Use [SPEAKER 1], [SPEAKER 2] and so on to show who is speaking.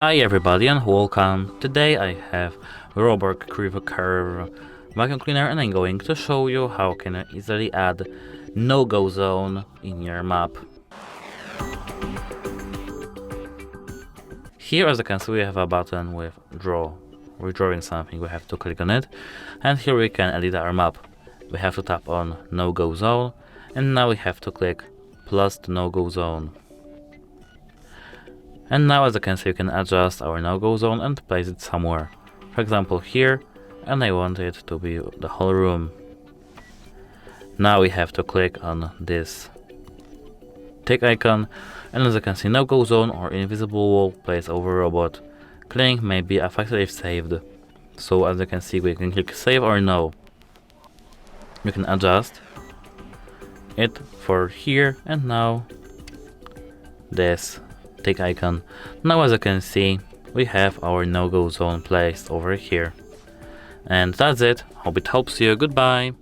[SPEAKER 1] Hi everybody and welcome. Today I have Roborock QRevo Curved vacuum cleaner and I'm going to show you how can you easily add no-go zone in your map. Here as you can see we have a button with draw. We're drawing something, we have to click on it, and here we can edit our map. We have to tap on no-go zone and now we have to click plus the no-go zone. And now as you can see, you can adjust our no-go zone and place it somewhere. For example here, and I want it to be the whole room. Now we have to click on this tick icon, and as you can see, no-go zone or invisible wall placed over robot. Clicking may be affected if saved. So as you can see, we can click save or no. You can adjust it for here, and now this tick icon. Now as you can see, we have our no-go zone placed over here. And that's it. Hope it helps you. Goodbye.